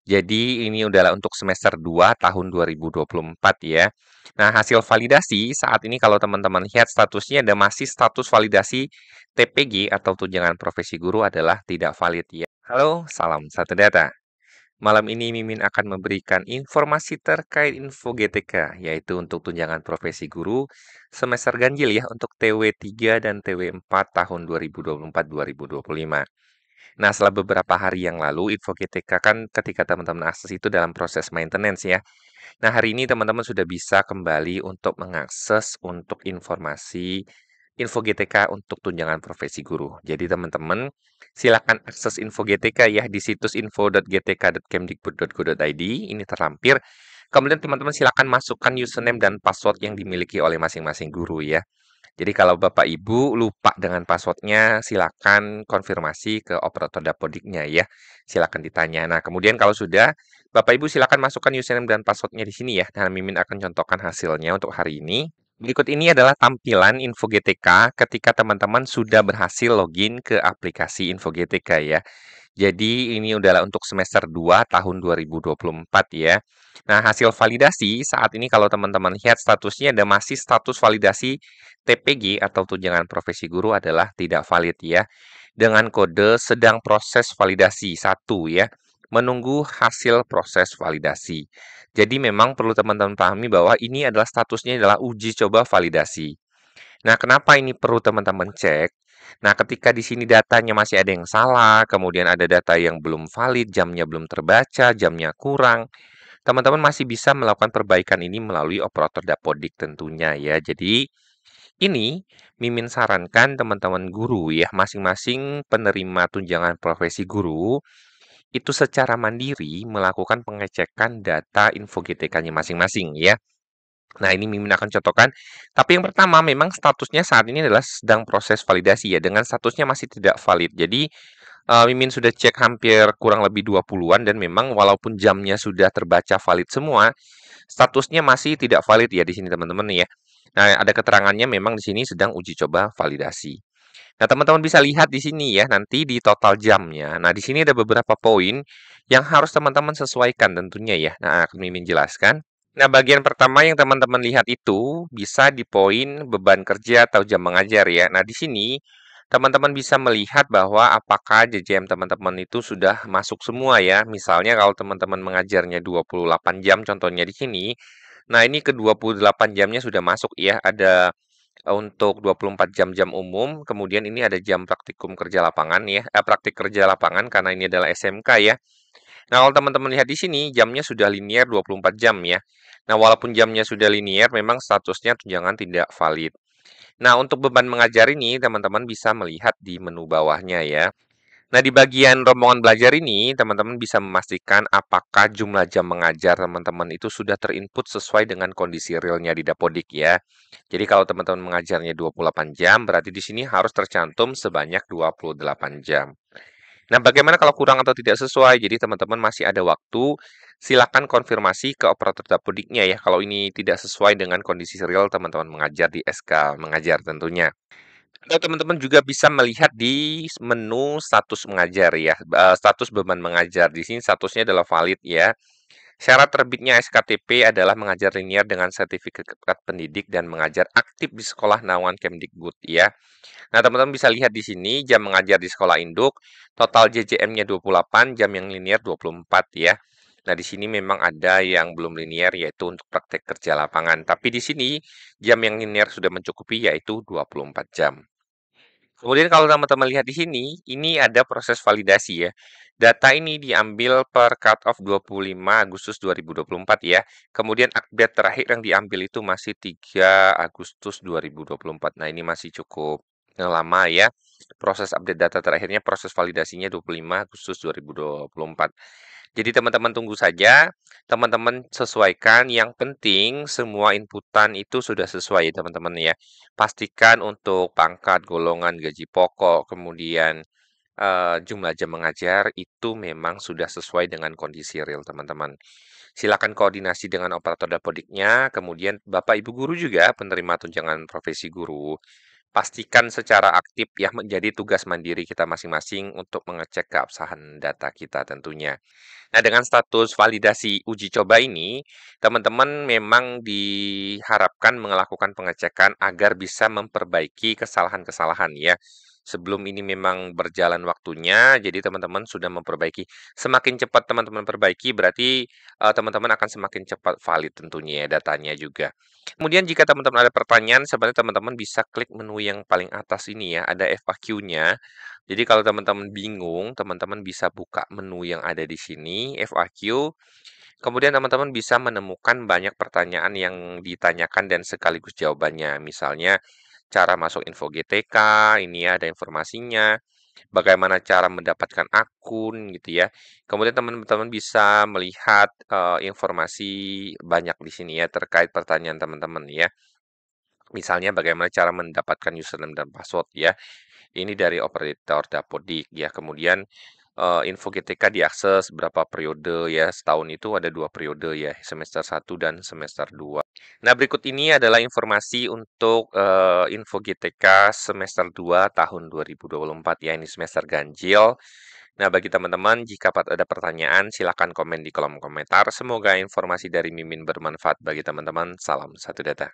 Jadi ini adalah untuk semester 2 tahun 2024 ya. Nah, hasil validasi saat ini kalau teman-teman lihat statusnya ada masih status validasi TPG atau tunjangan profesi guru adalah tidak valid ya. Halo, salam satu data. Malam ini Mimin akan memberikan informasi terkait info GTK, yaitu untuk tunjangan profesi guru semester ganjil ya untuk TW3 dan TW4 tahun 2024-2025. Nah, setelah beberapa hari yang lalu, info GTK kan ketika teman-teman akses itu dalam proses maintenance ya. Nah, hari ini teman-teman sudah bisa kembali untuk mengakses untuk informasi info GTK untuk tunjangan profesi guru. Jadi teman-teman silakan akses info GTK ya di situs info.gtk.kemdikbud.go.id ini terlampir. Kemudian teman-teman silakan masukkan username dan password yang dimiliki oleh masing-masing guru ya. Jadi kalau Bapak Ibu lupa dengan passwordnya, silakan konfirmasi ke operator Dapodiknya ya. Silakan ditanya. Nah, kemudian kalau sudah, Bapak Ibu silakan masukkan username dan passwordnya di sini ya. Nah, Mimin akan contohkan hasilnya untuk hari ini. Berikut ini adalah tampilan Info GTK ketika teman-teman sudah berhasil login ke aplikasi Info GTK ya. Jadi ini adalah untuk semester 2 tahun 2024 ya. Nah, hasil validasi saat ini kalau teman-teman lihat statusnya ada masih status validasi TPG atau tunjangan profesi guru adalah tidak valid ya. Dengan kode sedang proses validasi satu ya. Menunggu hasil proses validasi. Jadi memang perlu teman-teman pahami bahwa ini adalah statusnya adalah uji coba validasi. Nah, kenapa ini perlu teman-teman cek? Nah, ketika di sini datanya masih ada yang salah, kemudian ada data yang belum valid, jamnya belum terbaca, jamnya kurang, teman-teman masih bisa melakukan perbaikan ini melalui operator Dapodik tentunya ya. Jadi, ini Mimin sarankan teman-teman guru ya, masing-masing penerima tunjangan profesi guru itu secara mandiri melakukan pengecekan data info GTK-nya masing-masing ya. Nah, ini Mimin akan contohkan. Tapi yang pertama, memang statusnya saat ini adalah sedang proses validasi ya, dengan statusnya masih tidak valid. Jadi, Mimin sudah cek hampir kurang lebih 20-an dan memang walaupun jamnya sudah terbaca valid semua, statusnya masih tidak valid ya di sini teman-teman ya. Nah, ada keterangannya memang di sini sedang uji coba validasi. Nah, teman-teman bisa lihat di sini ya, nanti di total jamnya. Nah, di sini ada beberapa poin yang harus teman-teman sesuaikan tentunya ya. Nah, akan Mimin jelaskan. Nah, bagian pertama yang teman-teman lihat itu bisa di poin beban kerja atau jam mengajar ya. Nah, di sini teman-teman bisa melihat bahwa apakah JJM teman-teman itu sudah masuk semua ya. Misalnya kalau teman-teman mengajarnya 28 jam contohnya di sini. Nah, ini ke 28 jamnya sudah masuk ya. Ada untuk 24 jam-jam umum, kemudian ini ada jam praktikum kerja lapangan ya. Praktik kerja lapangan karena ini adalah SMK ya. Nah, kalau teman-teman lihat di sini, jamnya sudah linear 24 jam ya. Nah, walaupun jamnya sudah linear, memang statusnya tunjangan tidak valid. Nah, untuk beban mengajar ini, teman-teman bisa melihat di menu bawahnya ya. Nah, di bagian rombongan belajar ini, teman-teman bisa memastikan apakah jumlah jam mengajar teman-teman itu sudah terinput sesuai dengan kondisi realnya di Dapodik ya. Jadi kalau teman-teman mengajarnya 28 jam, berarti di sini harus tercantum sebanyak 28 jam. Nah, bagaimana kalau kurang atau tidak sesuai? Jadi teman-teman masih ada waktu, silakan konfirmasi ke operator Dapodiknya ya. Kalau ini tidak sesuai dengan kondisi real teman-teman mengajar di SK mengajar tentunya. Atau teman-teman juga bisa melihat di menu status mengajar ya, status beban mengajar. Di sini statusnya adalah valid ya. Syarat terbitnya SKTP adalah mengajar linear dengan sertifikat pendidik dan mengajar aktif di sekolah naungan Kemdikbud ya. Nah, teman-teman bisa lihat di sini jam mengajar di sekolah induk, total JJM-nya 28, jam yang linear 24 ya. Nah, di sini memang ada yang belum linear yaitu untuk praktek kerja lapangan. Tapi di sini jam yang linear sudah mencukupi yaitu 24 jam. Kemudian kalau teman-teman lihat di sini, ini ada proses validasi ya. Data ini diambil per cut-off 25 Agustus 2024 ya. Kemudian update terakhir yang diambil itu masih 3 Agustus 2024. Nah, ini masih cukup lama ya. Proses update data terakhirnya, proses validasinya 25 Agustus 2024. Jadi teman-teman tunggu saja, teman-teman sesuaikan. Yang penting semua inputan itu sudah sesuai ya teman-teman ya. Pastikan untuk pangkat, golongan, gaji pokok, kemudian jumlah jam mengajar itu memang sudah sesuai dengan kondisi real teman-teman. Silakan koordinasi dengan operator Dapodiknya, kemudian Bapak Ibu guru juga penerima tunjangan profesi guru. pastikan secara aktif ya menjadi tugas mandiri kita masing-masing untuk mengecek keabsahan data kita tentunya. Nah, dengan status validasi uji coba ini, teman-teman memang diharapkan melakukan pengecekan agar bisa memperbaiki kesalahan-kesalahan ya. Sebelum ini memang berjalan waktunya, jadi teman-teman sudah memperbaiki. Semakin cepat teman-teman perbaiki, berarti teman-teman akan semakin cepat valid tentunya ya datanya juga. Kemudian jika teman-teman ada pertanyaan, sebenarnya teman-teman bisa klik menu yang paling atas ini ya, ada FAQ-nya. Jadi kalau teman-teman bingung, teman-teman bisa buka menu yang ada di sini, FAQ. Kemudian teman-teman bisa menemukan banyak pertanyaan yang ditanyakan dan sekaligus jawabannya. Misalnya, cara masuk info GTK, ini ya ada informasinya. Bagaimana cara mendapatkan akun gitu ya. Kemudian teman-teman bisa melihat informasi banyak di sini ya terkait pertanyaan teman-teman ya. Misalnya bagaimana cara mendapatkan username dan password ya. Ini dari operator Dapodik ya. Kemudian info GTK diakses berapa periode ya. Setahun itu ada 2 periode ya, semester 1 dan semester 2. Nah, berikut ini adalah informasi untuk info GTK semester 2 tahun 2024 ya. Ini semester ganjil. Nah, bagi teman-teman, jika ada pertanyaan, silakan komen di kolom komentar. Semoga informasi dari Mimin bermanfaat bagi teman-teman. Salam satu data.